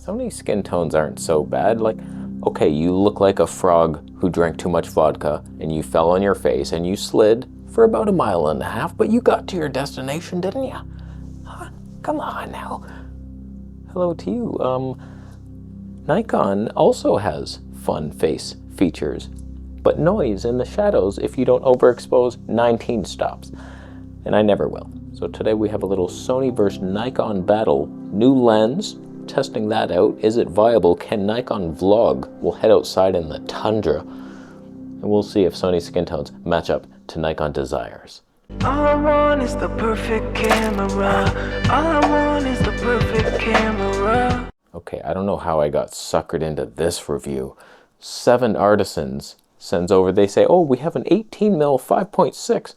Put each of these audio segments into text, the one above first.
Sony skin tones aren't so bad. Like, okay, you look like a frog who drank too much vodka and you fell on your face and you slid for about 1.5 miles, but you got to your destination, didn't you? Huh? Come on now. Hello to you. Nikon also has fun face features, but noise in the shadows if you don't overexpose 19 stops, and I never will. So today we have a little Sony versus Nikon battle. New lens, testing that out. Is it viable? Can Nikon vlog? We'll head outside in the tundra, and we'll see if Sony skin tones match up to Nikon desires. All I want is the perfect camera. All I want is the perfect camera. Okay, I don't know how I got suckered into this review. 7 Artisans sends over, they say, oh, we have an 18mm 5.6.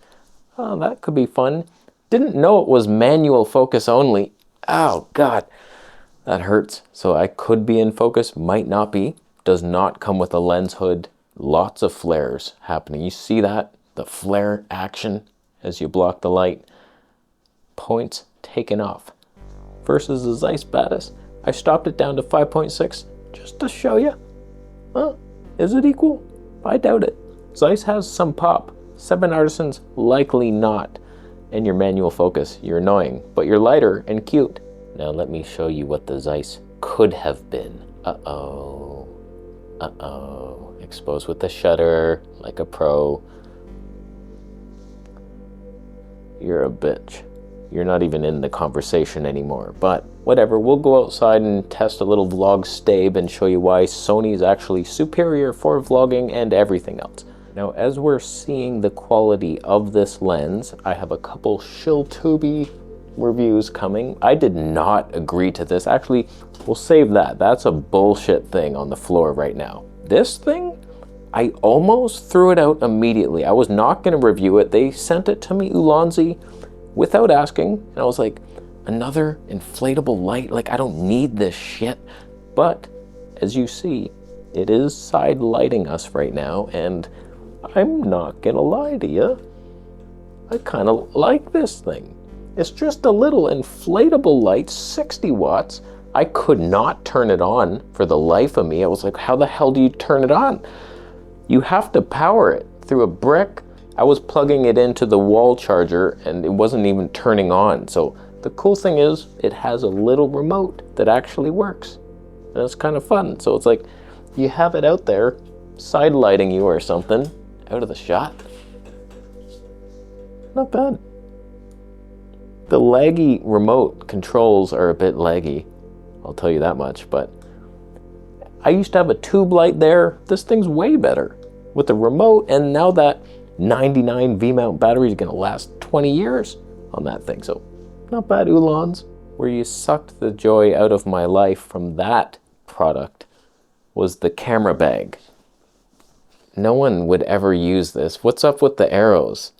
Oh, that could be fun. Didn't know it was manual focus only. Oh, God, that hurts. So I could be in focus, might not be. Does not come with a lens hood. Lots of flares happening. You see that? The flare action as you block the light. Points taken off. Versus the Zeiss Batis. I stopped it down to 5.6 just to show you. Huh? Is it equal? I doubt it. Zeiss has some pop. 7 Artisans, likely not. And your manual focus, you're annoying, but you're lighter and cute. Now let me show you what the Zeiss could have been. Uh-oh. Uh-oh. Exposed with the shutter, like a pro. You're a bitch. You're not even in the conversation anymore, but whatever. We'll go outside and test a little vlog stabe and show you why Sony is actually superior for vlogging and everything else. Now, as we're seeing the quality of this lens, I have a couple Shiltubi reviews coming. I did not agree to this. Actually, we'll save that. That's a bullshit thing on the floor right now. This thing, I almost threw it out immediately. I was not going to review it. They sent it to me, Ulanzi, without asking, and I was like, another inflatable light? Like, I don't need this shit. But as you see, it is side lighting us right now, and I'm not gonna lie to you, I kind of like this thing. It's just a little inflatable light, 60 watts. I could not turn it on for the life of me. I was like, how the hell do you turn it on? You have to power it through a brick. I was plugging it into the wall charger and it wasn't even turning on. So the cool thing is it has a little remote that actually works. And it's kind of fun. So it's like you have it out there side lighting you or something out of the shot. Not bad. The laggy remote controls are a bit laggy. I'll tell you that much, but I used to have a tube light there. This thing's way better with the remote, and now that 99 V-mount battery is gonna last 20 years on that thing. So not bad, Ulanzi. Where you sucked the joy out of my life from that product was the camera bag. No one would ever use this. What's up with the arrows?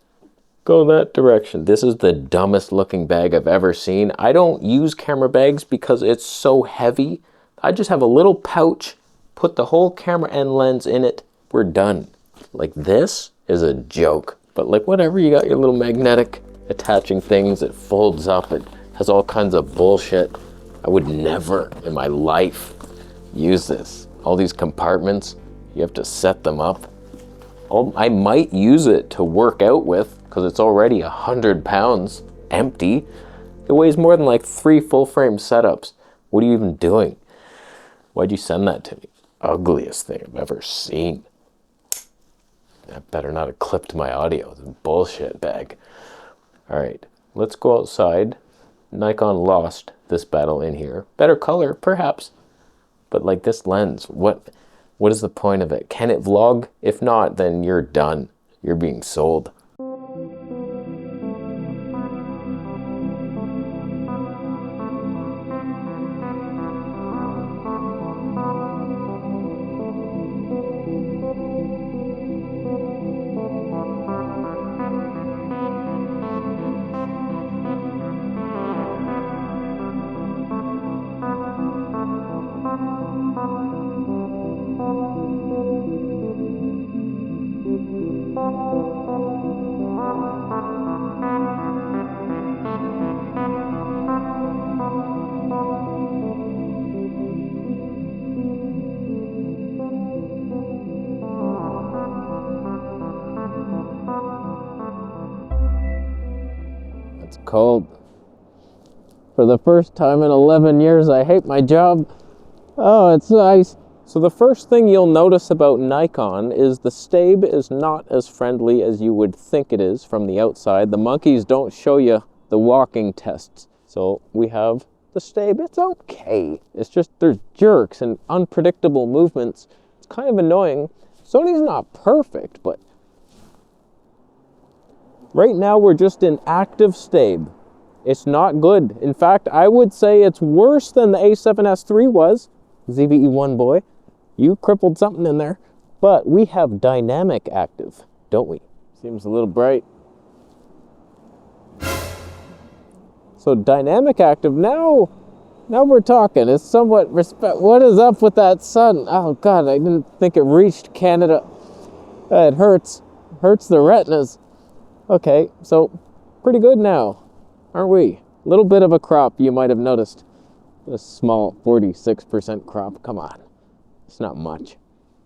Go that direction. This is the dumbest looking bag I've ever seen. I don't use camera bags because it's so heavy. I just have a little pouch, put the whole camera and lens in it, we're done. Like, this is a joke, but like, whatever, you got your little magnetic attaching things, it folds up, it has all kinds of bullshit. I would never in my life use this. All these compartments, you have to set them up. I might use it to work out with because it's already 100 pounds empty. It weighs more than like 3 full frame setups. What are you even doing? Why'd you send that to me? Ugliest thing I've ever seen. I better not have clipped my audio. It's a bullshit bag. All right, let's go outside. Nikon lost this battle in here. Better color, perhaps. But like, this lens, what is the point of it? Can it vlog? If not, then you're done. You're being sold. cold. For the first time in 11 years, I hate my job. Oh, it's nice. So the first thing you'll notice about Nikon is the Stabe is not as friendly as you would think it is from the outside. The monkeys don't show you the walking tests. So we have the Stabe. It's okay. It's just there's jerks and unpredictable movements. It's kind of annoying. Sony's not perfect, but right now we're just in active Stabe. It's not good. In fact, I would say it's worse than the A7S III was. ZVE1 boy. You crippled something in there. But we have dynamic active, don't we? Seems a little bright. So dynamic active, now we're talking. It's somewhat respect. What is up with that sun? Oh God, I didn't think it reached Canada. It hurts. Hurts the retinas. Okay, so pretty good now, aren't we? A little bit of a crop, you might have noticed. A small 46% crop. Come on. It's not much.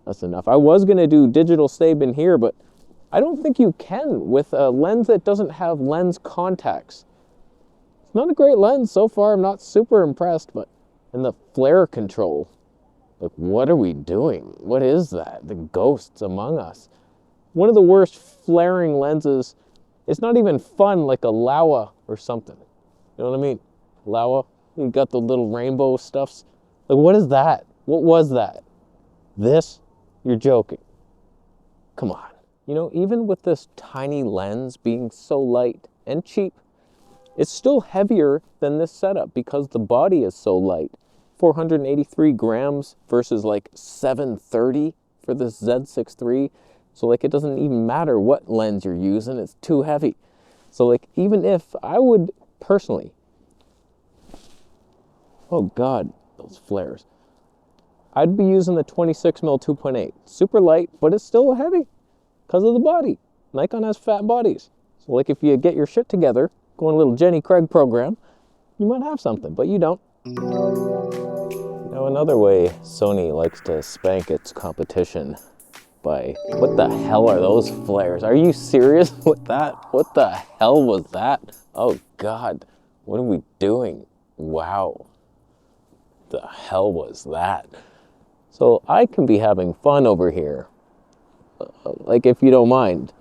That's enough. I was going to do digital Stabe in here, but I don't think you can with a lens that doesn't have lens contacts. It's not a great lens so far. I'm not super impressed, but and the flare control. Like, what are we doing? What is that? The ghosts among us. One of the worst flaring lenses. It's not even fun like a Laowa or something. You know what I mean? Laowa. You got the little rainbow stuffs. Like, what is that? What was that? This? You're joking. Come on. You know, even with this tiny lens being so light and cheap, it's still heavier than this setup because the body is so light. 483 grams versus like 730 for this Z6 III. So like it doesn't even matter what lens you're using, it's too heavy. So like even if I would personally, oh God, those flares. I'd be using the 26mm 2.8. Super light, but it's still heavy because of the body. Nikon has fat bodies. So like if you get your shit together, go on a little Jenny Craig program, you might have something, but you don't. Now another way Sony likes to spank its competition by, what the hell are those flares? Are you serious with that? What the hell was that? Oh God, what are we doing? Wow. The hell was that? So I can be having fun over here. Like if you don't mind.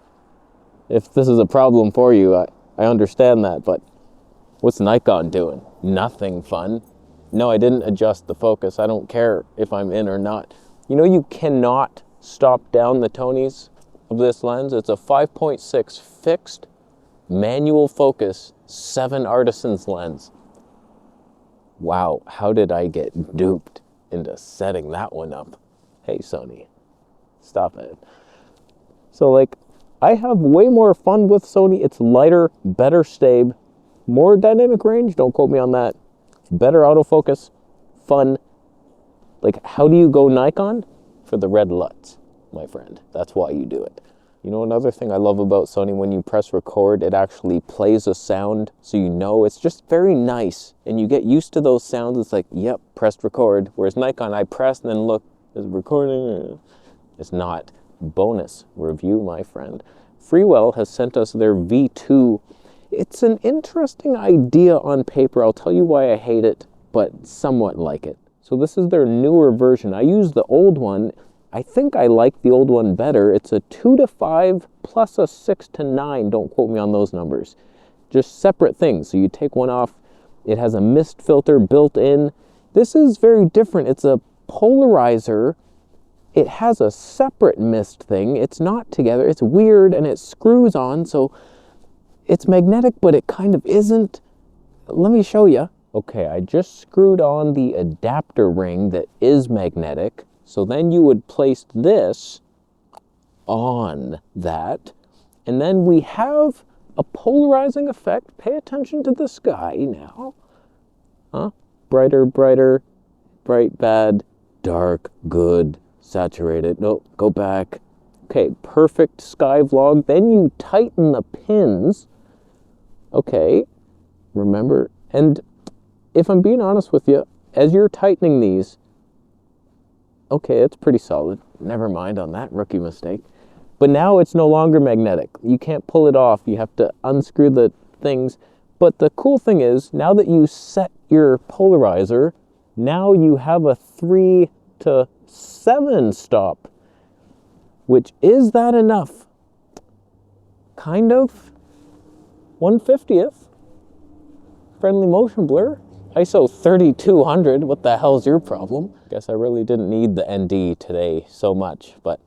If this is a problem for you, I understand that, but what's Nikon doing? Nothing fun. No, I didn't adjust the focus. I don't care if I'm in or not. You know, you cannot stop down the Tonys of this lens. It's a 5.6 fixed manual focus 7 Artisans lens. Wow, how did I get duped into setting that one up? Hey Sony, stop it. So like, I have way more fun with Sony. It's lighter, better Stabe, more dynamic range, don't quote me on that. Better autofocus, fun. Like, how do you go Nikon? For the red LUTs, my friend. That's why you do it. You know, another thing I love about Sony, when you press record, it actually plays a sound, so you know. It's just very nice, and you get used to those sounds. It's like, yep, pressed record. Whereas Nikon, I press and then look, is it recording? It's not. Bonus review, my friend. Freewell has sent us their V2. It's an interesting idea on paper. I'll tell you why I hate it, but somewhat like it. So this is their newer version. I used the old one. I think I like the old one better. It's a 2:5 plus a 6:9. Don't quote me on those numbers. Just separate things. So you take one off. It has a mist filter built in. This is very different. It's a polarizer. It has a separate mist thing. It's not together. It's weird and it screws on. So it's magnetic, but it kind of isn't. Let me show you. Okay, I just screwed on the adapter ring that is magnetic. So then you would place this on that. And then we have a polarizing effect. Pay attention to the sky now. Huh? Brighter, brighter, bright, bad, dark, good, saturated. No, go back. Okay, perfect sky vlog. Then you tighten the pins. Okay, remember. And if I'm being honest with you, as you're tightening these, okay, it's pretty solid. Never mind on that rookie mistake. But now it's no longer magnetic. You can't pull it off. You have to unscrew the things. But the cool thing is, now that you set your polarizer, now you have a 3 to 7 stop. Which, is that enough? Kind of. 1/50th. Friendly motion blur. ISO 3200, what the hell's your problem? Guess I really didn't need the ND today so much, but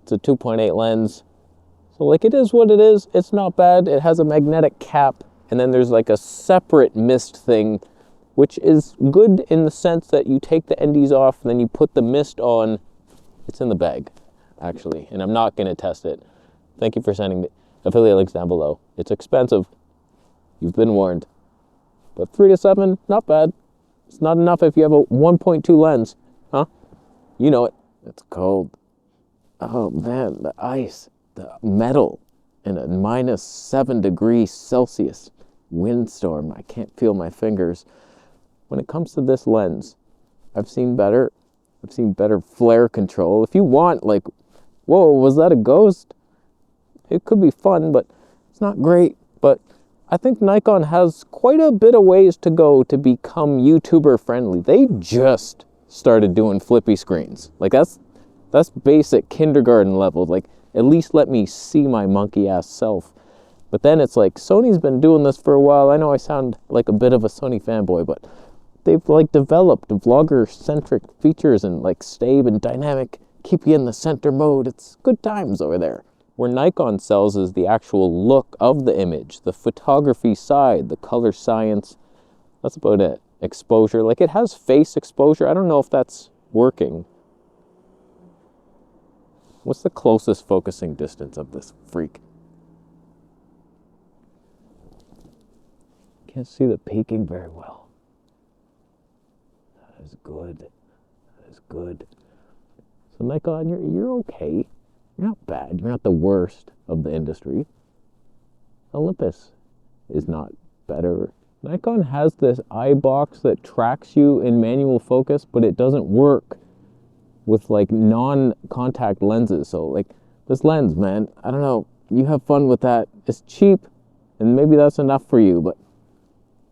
it's a 2.8 lens. So like, it is what it is. It's not bad. It has a magnetic cap, and then there's like a separate mist thing, which is good in the sense that you take the NDs off and then you put the mist on. It's in the bag, actually, and I'm not gonna test it. Thank you for sending me. Affiliate links down below. It's expensive. You've been warned. But 3 to 7, not bad. It's not enough if you have a 1.2 lens, huh? You know it. It's cold. Oh man, the ice, the metal in a -7 degrees Celsius windstorm. I can't feel my fingers. When it comes to this lens, I've seen better. I've seen better flare control. If you want, like, whoa, was that a ghost? It could be fun, but it's not great. But I think Nikon has quite a bit of ways to go to become YouTuber friendly. They just started doing flippy screens. Like, that's basic kindergarten level. Like, at least let me see my monkey ass self. But then it's like, Sony's been doing this for a while. I know I sound like a bit of a Sony fanboy, but they've like developed vlogger centric features and like stable and dynamic, keep you in the center mode. It's good times over there. Where Nikon sells is the actual look of the image, the photography side, the color science. That's about it. Exposure, like, it has face exposure. I don't know if that's working. What's the closest focusing distance of this freak? Can't see the peaking very well. That is good. That is good. So Nikon, you're okay. You're not bad. You're not the worst of the industry. Olympus is not better. Nikon has this eye box that tracks you in manual focus, but it doesn't work with like non-contact lenses. So like, this lens, man, I don't know. You have fun with that. It's cheap, and maybe that's enough for you, but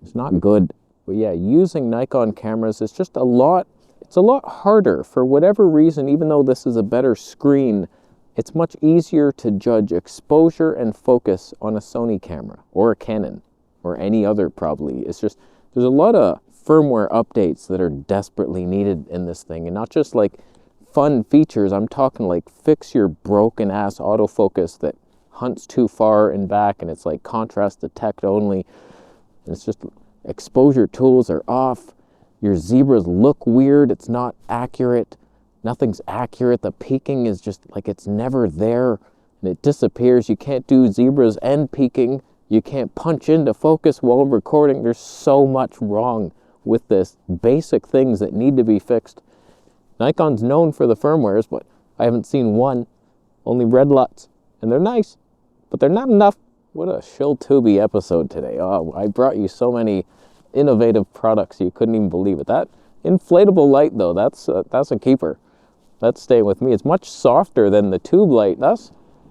it's not good. But yeah, using Nikon cameras is just it's a lot harder for whatever reason. Even though this is a better screen, it's much easier to judge exposure and focus on a Sony camera or a Canon or any other probably. It's just, there's a lot of firmware updates that are desperately needed in this thing, and not just like fun features. I'm talking like, fix your broken ass autofocus that hunts too far and back, and it's like contrast detect only. And it's just, exposure tools are off. Your zebras look weird. It's not accurate. Nothing's accurate. The peaking is just like, it's never there, and it disappears. You can't do zebras and peaking. You can't punch into focus while recording. There's so much wrong with this. Basic things that need to be fixed. Nikon's known for the firmwares, but I haven't seen one. Only red LUTs, and they're nice, but they're not enough. What a shill-tubey episode today. Oh, I brought you so many innovative products you couldn't even believe it. That inflatable light though, that's a keeper. That's staying with me. It's much softer than the tube light.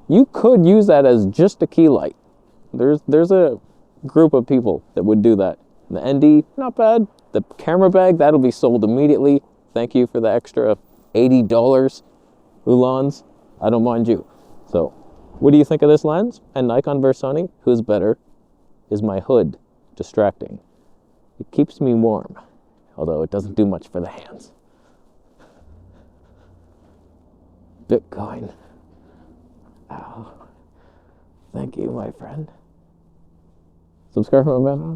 You could use that as just a key light. There's a group of people that would do that. The ND, not bad. The camera bag, that'll be sold immediately. Thank you for the extra $80. Ulanzi, I don't mind you. So, what do you think of this lens? And Nikon versus Sony, who's better? Is my hood distracting? It keeps me warm, although it doesn't do much for the hands. Bitcoin. Ow. Thank you, my friend. Subscribe for my